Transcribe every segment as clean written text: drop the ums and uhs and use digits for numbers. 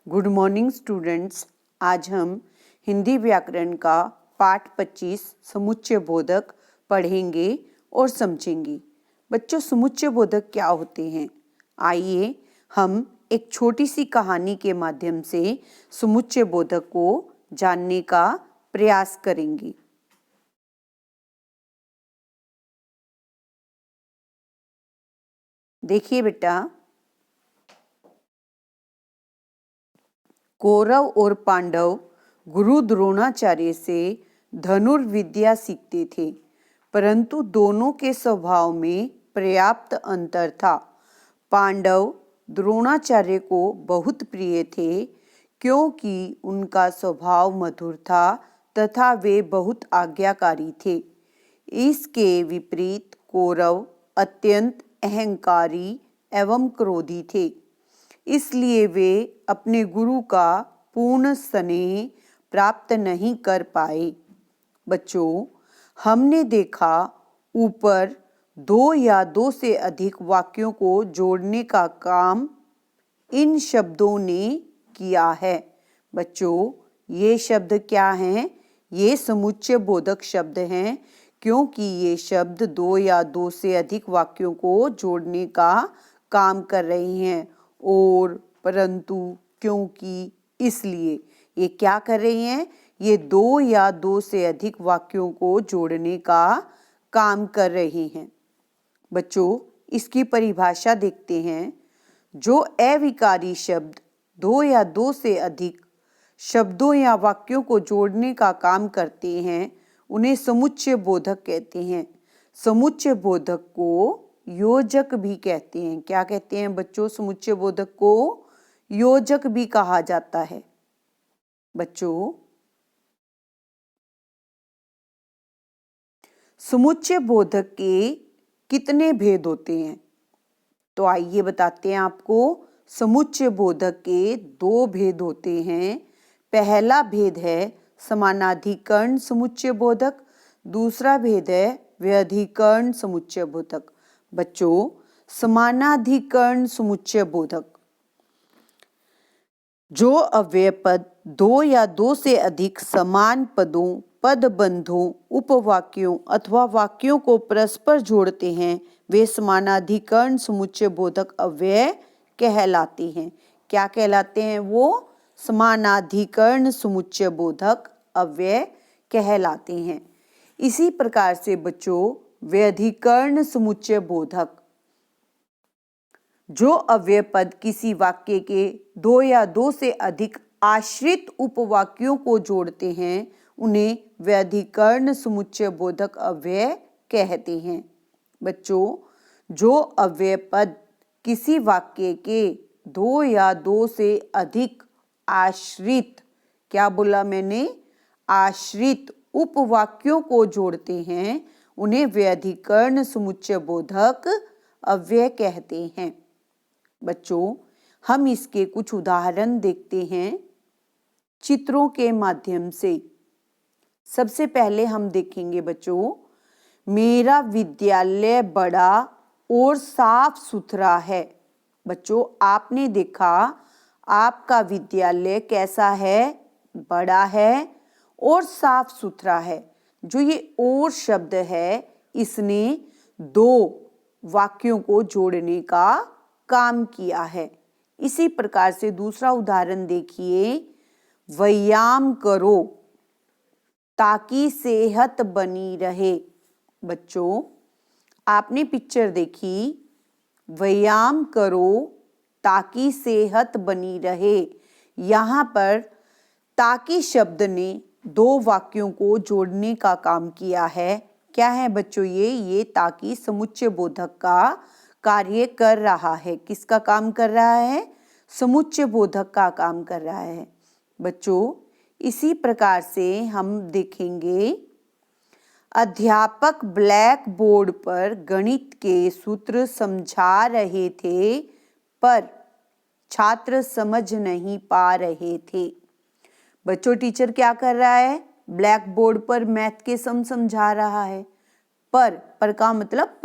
Good morning students. आज हम हिंदी व्याकरण का पाठ 25 समुच्चय बोधक पढ़ेंगे और समझेंगे। बच्चों, समुच्चय बोधक क्या होते हैं? आइए हम एक छोटी सी कहानी के माध्यम से समुच्चय बोधक को जानने का प्रयास करेंगे। देखिए बेटा, कौरव और पांडव गुरु द्रोणाचार्य से धनुर्विद्या सीखते थे, परंतु दोनों के स्वभाव में पर्याप्त अंतर था। पांडव द्रोणाचार्य को बहुत प्रिय थे क्योंकि उनका स्वभाव मधुर था तथा वे बहुत आज्ञाकारी थे। इसके विपरीत कौरव अत्यंत अहंकारी एवं क्रोधी थे, इसलिए वे अपने गुरु का पूर्ण स्नेह प्राप्त नहीं कर पाए। बच्चों, हमने देखा ऊपर दो या दो से अधिक वाक्यों को जोड़ने का काम इन शब्दों ने किया है। बच्चों, ये शब्द क्या हैं? ये समुच्चय बोधक शब्द हैं क्योंकि ये शब्द दो या दो से अधिक वाक्यों को जोड़ने का काम कर रहे हैं। और, परंतु, क्योंकि, इसलिए ये क्या कर रही हैं? ये दो या दो से अधिक वाक्यों को जोड़ने का काम कर रहे हैं। बच्चों, इसकी परिभाषा देखते हैं। जो अविकारी शब्द दो या दो से अधिक शब्दों या वाक्यों को जोड़ने का काम करते हैं उन्हें समुच्चय बोधक कहते हैं। समुच्चय बोधक को योजक भी कहते हैं। क्या कहते हैं बच्चों? समुच्चय बोधक को योजक भी कहा जाता है। बच्चों, समुच्चय बोधक के कितने भेद होते हैं? तो आइए बताते हैं आपको। समुच्चय बोधक के दो भेद होते हैं। पहला भेद है समानाधिकरण समुच्चय बोधक, दूसरा भेद है व्यधिकरण समुच्चय बोधक। बच्चों, समानाधिकरण समुच्चय बोधक जो अव्यय पद दो या दो से अधिक समान पदों, पदबंधों, उपवाक्यों अथवा वाक्यों को परस्पर जोड़ते हैं वे समानाधिकरण समुच्चय बोधक अव्यय कहलाते हैं। क्या कहलाते हैं वो? समानाधिकरण समुच्चय बोधक अव्यय कहलाते हैं। इसी प्रकार से बच्चों, व्यधिकरण समुच्चय बोधक जो अव्यय पद किसी वाक्य के दो या दो से अधिक आश्रित उपवाक्यों को जोड़ते हैं उन्हें व्यधिकरण समुच्चय बोधक अव्यय कहते हैं। बच्चों, जो अव्यय पद किसी वाक्य के दो या दो से अधिक आश्रित, क्या बोला मैंने? आश्रित उपवाक्यों को जोड़ते हैं उन्हें व्यधिकरण समुच्चय बोधक अव्यय कहते हैं। बच्चों, हम इसके कुछ उदाहरण देखते हैं चित्रों के माध्यम से। सबसे पहले हम देखेंगे बच्चों, मेरा विद्यालय बड़ा और साफ सुथरा है। बच्चों, आपने देखा आपका विद्यालय कैसा है? बड़ा है और साफ सुथरा है। जो ये और शब्द है इसने दो वाक्यों को जोड़ने का काम किया है। इसी प्रकार से दूसरा उदाहरण देखिए, व्यायाम करो ताकि सेहत बनी रहे। बच्चों, आपने पिक्चर देखी, व्यायाम करो ताकि सेहत बनी रहे। यहाँ पर ताकि शब्द ने दो वाक्यों को जोड़ने का काम किया है। क्या है बच्चों? ये ताकि समुच्चय बोधक का कार्य कर रहा है। किसका काम कर रहा है? समुच्चय बोधक का काम कर रहा है। बच्चों, इसी प्रकार से हम देखेंगे, अध्यापक ब्लैक बोर्ड पर गणित के सूत्र समझा रहे थे पर छात्र समझ नहीं पा रहे थे। बच्चों, टीचर क्या कर रहा है? ब्लैक बोर्ड पर मैथ के सम समझा रहा है। पर का मतलब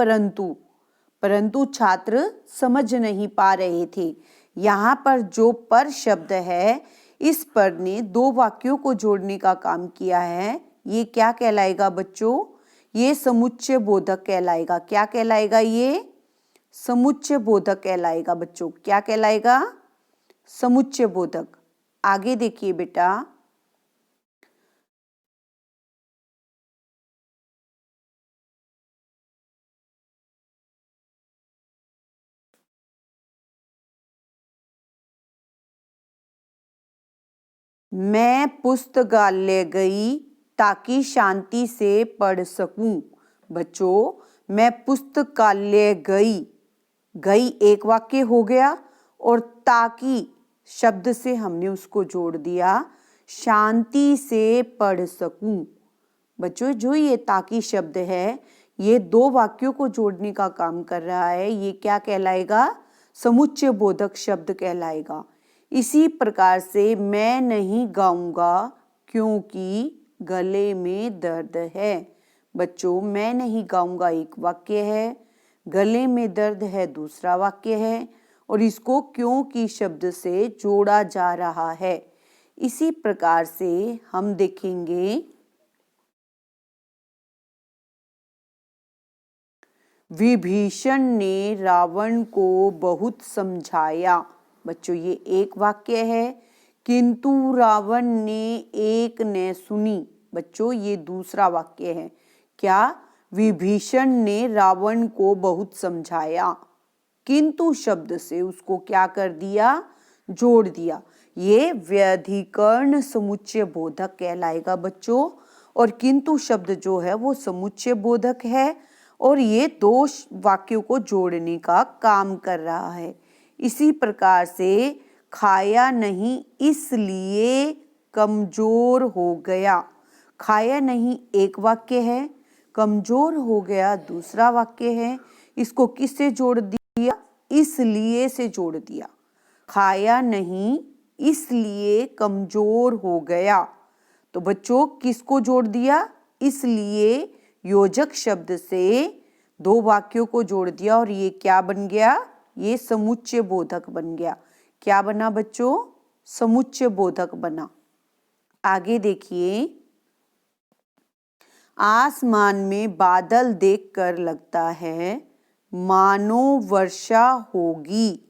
परंतु छात्र समझ नहीं पा रहे थे। यहाँ पर जो पर शब्द है, इस पर ने दो वाक्यों को जोड़ने का काम किया है। ये क्या कहलाएगा बच्चों? ये समुच्चय बोधक कहलाएगा। क्या कहलाएगा? ये समुच्चय बोधक कहलाएगा बच्चों। क्या कहलाएगा? समुच्चय बोधक। आगे देखिए बेटा, मैं पुस्तकालय गई ताकि शांति से पढ़ सकूं। बच्चों, मैं पुस्तकालय गई, गई एक वाक्य हो गया और ताकि शब्द से हमने उसको जोड़ दिया, शांति से पढ़ सकूं। बच्चों, जो ये ताकि शब्द है, ये दो वाक्यों को जोड़ने का काम कर रहा है। ये क्या कहलाएगा? समुच्चय बोधक शब्द कहलाएगा। इसी प्रकार से मैं नहीं गाऊंगा क्योंकि गले में दर्द है। बच्चों, मैं नहीं गाऊंगा एक वाक्य है, गले में दर्द है दूसरा वाक्य है, और इसको क्योंकि शब्द से जोड़ा जा रहा है। इसी प्रकार से हम देखेंगे विभीषण ने रावण को बहुत समझाया। बच्चों, ये एक वाक्य है, किंतु रावण ने एक न सुनी। बच्चों, ये दूसरा वाक्य है। क्या? विभीषण ने रावण को बहुत समझाया, किंतु शब्द से उसको क्या कर दिया? जोड़ दिया। ये व्यधिकरण समुच्चय बोधक कहलाएगा बच्चों। और किंतु शब्द जो है वो समुच्चय बोधक है और ये दो वाक्यों को जोड़ने का काम कर रहा है। इसी प्रकार से खाया नहीं इसलिए कमजोर हो गया। खाया नहीं एक वाक्य है, कमजोर हो गया दूसरा वाक्य है। इसको किससे जोड़ दिया? इसलिए से जोड़ दिया। खाया नहीं इसलिए कमजोर हो गया। तो बच्चों, किसको जोड़ दिया? इसलिए योजक शब्द से दो वाक्यों को जोड़ दिया और ये क्या बन गया? ये समुच्चय बोधक बन गया। क्या बना बच्चों? समुच्चय बोधक बना। आगे देखिए, आसमान में बादल देखकर लगता है मानो वर्षा होगी।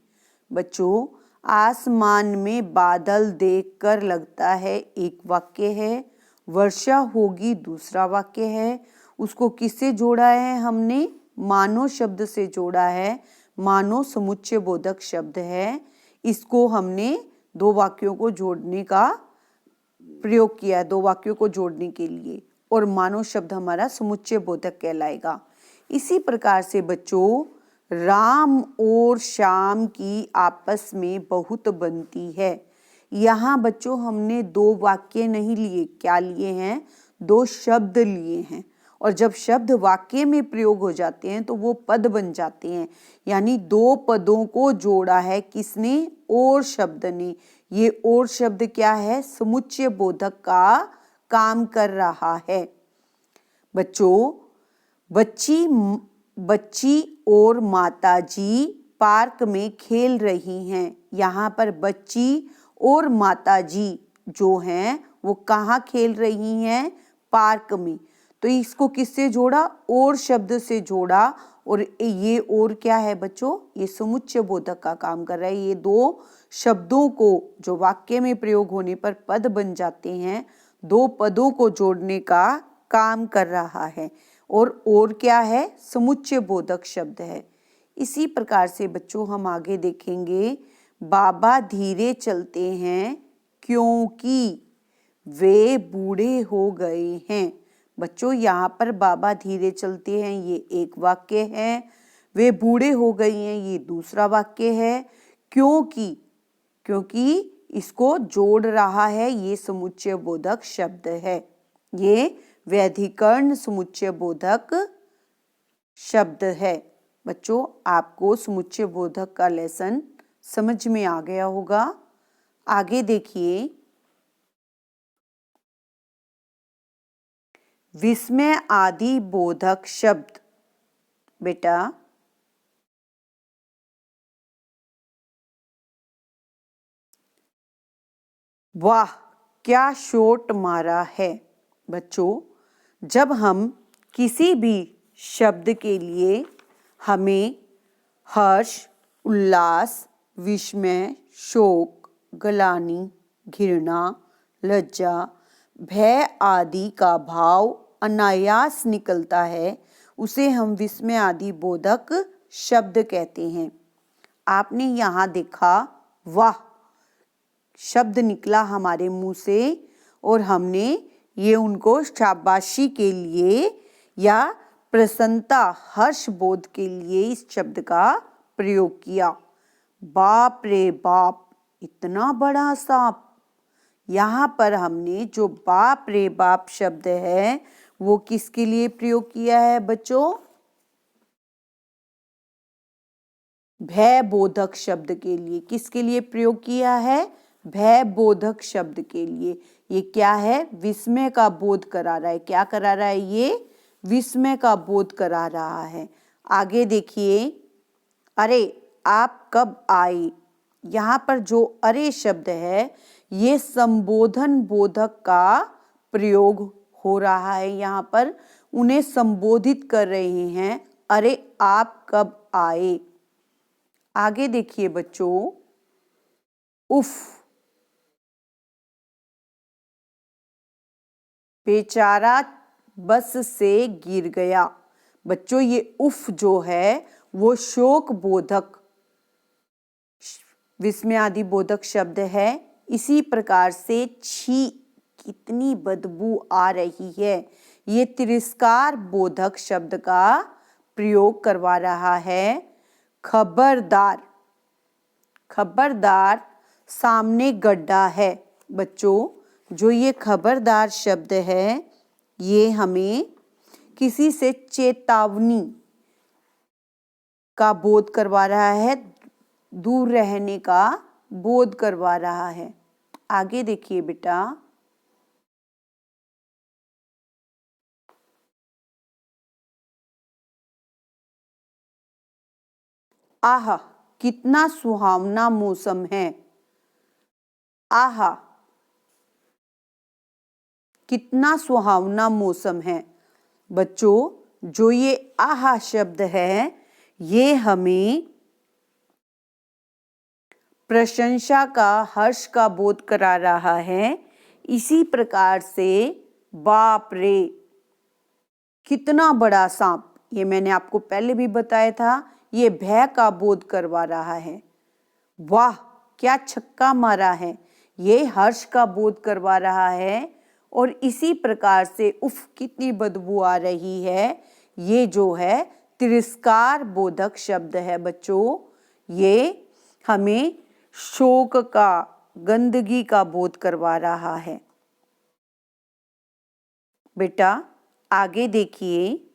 बच्चों, आसमान में बादल देखकर लगता है एक वाक्य है, वर्षा होगी दूसरा वाक्य है। उसको किससे जोड़ा है हमने? मानो शब्द से जोड़ा है। मानो समुच्चय बोधक शब्द है। इसको हमने दो वाक्यों को जोड़ने का प्रयोग किया है, दो वाक्यों को जोड़ने के लिए, और मानो शब्द हमारा समुच्चय बोधक कहलाएगा। इसी प्रकार से बच्चों, राम और श्याम की आपस में बहुत बनती है। यहाँ बच्चों हमने दो वाक्य नहीं लिए, क्या लिए हैं? दो शब्द लिए हैं। और जब शब्द वाक्य में प्रयोग हो जाते हैं तो वो पद बन जाते हैं। यानी दो पदों को जोड़ा है किसने? और शब्द ने। ये और शब्द क्या है? समुच्चय बोधक का काम कर रहा है। बच्चों, बच्ची और माताजी पार्क में खेल रही हैं। यहाँ पर बच्ची और माताजी जो हैं वो कहाँ खेल रही हैं? पार्क में। तो इसको किससे जोड़ा? और शब्द से जोड़ा। और ये और क्या है बच्चों? ये समुच्चय बोधक का काम कर रहा है। ये दो शब्दों को जो वाक्य में प्रयोग होने पर पद बन जाते हैं, दो पदों को जोड़ने का काम कर रहा है। और क्या है? समुच्चय बोधक शब्द है। इसी प्रकार से बच्चों हम आगे देखेंगे, बाबा धीरे चलते हैं क्योंकि वे बूढ़े हो गए हैं। बच्चों, यहाँ पर बाबा धीरे चलते हैं ये एक वाक्य है, वे बूढ़े हो गए हैं ये दूसरा वाक्य है। क्योंकि इसको जोड़ रहा है ये समुच्चय बोधक शब्द है। ये व्यधिकरण समुच्चय बोधक शब्द है। बच्चों, आपको समुच्चय बोधक का लेसन समझ में आ गया होगा। आगे देखिए, विस्मय आदि बोधक शब्द। बेटा, वाह क्या शॉट मारा है। बच्चों, जब हम किसी भी शब्द के लिए हमें हर्ष, उल्लास, विस्मय, शोक, ग्लानि, घृणा, लज्जा, भय आदि का भाव अनायास निकलता है, उसे हम विस्मय आदि बोधक शब्द कहते हैं। आपने यहाँ देखा, वाह शब्द निकला हमारे मुंह से और हमने ये उनको शाबाशी के लिए या प्रसन्नता, हर्ष बोध के लिए इस शब्द का प्रयोग किया। बाप रे बाप, इतना बड़ा सांप। यहाँ पर हमने जो बाप रे बाप शब्द है वो किसके लिए प्रयोग किया है बच्चों? भय बोधक शब्द के लिए। किसके लिए प्रयोग किया है? भय बोधक शब्द के लिए। ये क्या है? विस्मय का बोध करा रहा है। क्या करा रहा है? ये विस्मय का बोध करा रहा है। आगे देखिए, अरे आप कब आए। यहाँ पर जो अरे शब्द है ये संबोधन बोधक का प्रयोग हो रहा है। यहाँ पर उन्हें संबोधित कर रहे हैं, अरे आप कब आए। आगे देखिए बच्चों, उफ, बेचारा बस से गिर गया। बच्चों, ये उफ जो है वो शोक बोधक, विस्मय आदि बोधक शब्द है। इसी प्रकार से छी, कितनी बदबू आ रही है, ये तिरस्कार बोधक शब्द का प्रयोग करवा रहा है। खबरदार, खबरदार, सामने गड्ढा है। बच्चों, जो ये खबरदार शब्द है ये हमें किसी से चेतावनी का बोध करवा रहा है, दूर रहने का बोध करवा रहा है। आगे देखिए बेटा, आहा कितना सुहावना मौसम है। आहा कितना सुहावना मौसम है। बच्चों, जो ये आहा शब्द है ये हमें प्रशंसा का, हर्ष का बोध करा रहा है। इसी प्रकार से बाप रे, कितना बड़ा सांप, ये मैंने आपको पहले भी बताया था, ये भय का बोध करवा रहा है। वाह क्या छक्का मारा है, ये हर्ष का बोध करवा रहा है। और इसी प्रकार से उफ कितनी बदबू आ रही है, ये जो है तिरस्कार बोधक शब्द है। बच्चों, ये हमें शोक का, गंदगी का बोध करवा रहा है। बेटा आगे देखिए,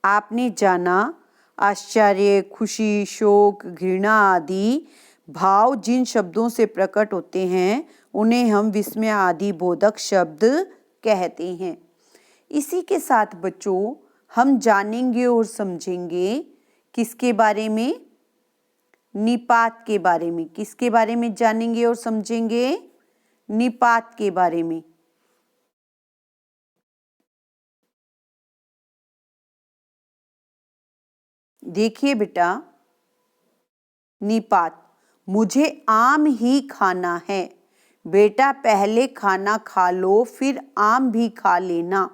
आपने जाना आश्चर्य, खुशी, शोक, घृणा आदि भाव जिन शब्दों से प्रकट होते हैं उन्हें हम विस्मय आदि बोधक शब्द कहते हैं। इसी के साथ बच्चों हम जानेंगे और समझेंगे किसके बारे में? निपात के बारे में। किसके बारे में जानेंगे और समझेंगे? निपात के बारे में। देखिए बेटा, निपात, मुझे आम ही खाना है। बेटा पहले खाना खा लो फिर आम भी खा लेना।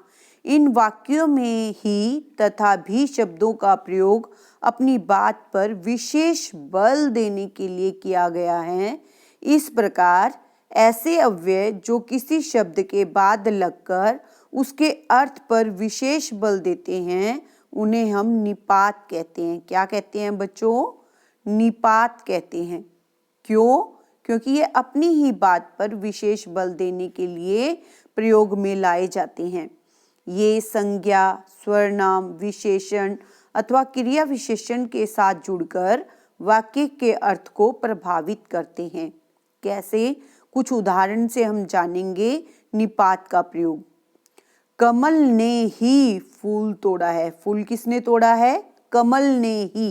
इन वाक्यों में ही तथा भी शब्दों का प्रयोग अपनी बात पर विशेष बल देने के लिए किया गया है। इस प्रकार ऐसे अव्यय जो किसी शब्द के बाद लगकर उसके अर्थ पर विशेष बल देते हैं उन्हें हम निपात कहते हैं। क्या कहते हैं बच्चों? निपात कहते हैं। क्यों? क्योंकि ये अपनी ही बात पर विशेष बल देने के लिए प्रयोग में लाए जाते हैं। ये संज्ञा, सर्वनाम, विशेषण अथवा क्रिया विशेषण के साथ जुड़कर वाक्य के अर्थ को प्रभावित करते हैं। कैसे? कुछ उदाहरण से हम जानेंगे निपात का प्रयोग। कमल ने ही फूल तोड़ा है। फूल किसने तोड़ा है? कमल ने ही,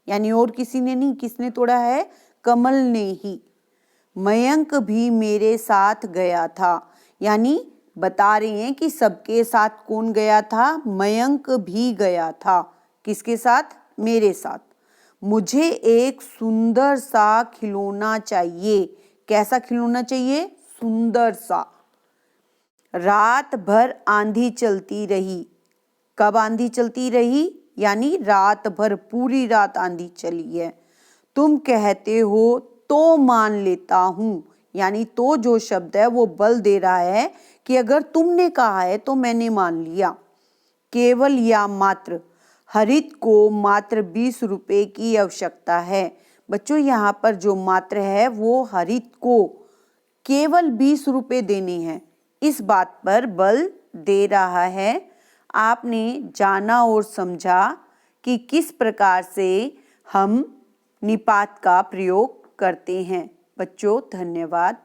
यानी और किसी ने नहीं। किसने तोड़ा है? कमल ने ही। मयंक भी मेरे साथ गया था, यानी बता रही हैं कि सबके साथ कौन गया था? मयंक भी गया था। किसके साथ? मेरे साथ। मुझे एक सुंदर सा खिलौना चाहिए। कैसा खिलौना चाहिए? सुंदर सा। रात भर आंधी चलती रही। कब आंधी चलती रही? यानी रात भर, पूरी रात आंधी चली है। तुम कहते हो तो मान लेता हूं, यानी तो जो शब्द है वो बल दे रहा है कि अगर तुमने कहा है तो मैंने मान लिया। केवल या मात्र, हरित को मात्र 20 रुपए की आवश्यकता है। बच्चों यहाँ पर जो मात्र है वो हरित को केवल 20 रुपए देने हैं, इस बात पर बल दे रहा है। आपने जाना और समझा कि किस प्रकार से हम निपात का प्रयोग करते हैं। बच्चों धन्यवाद।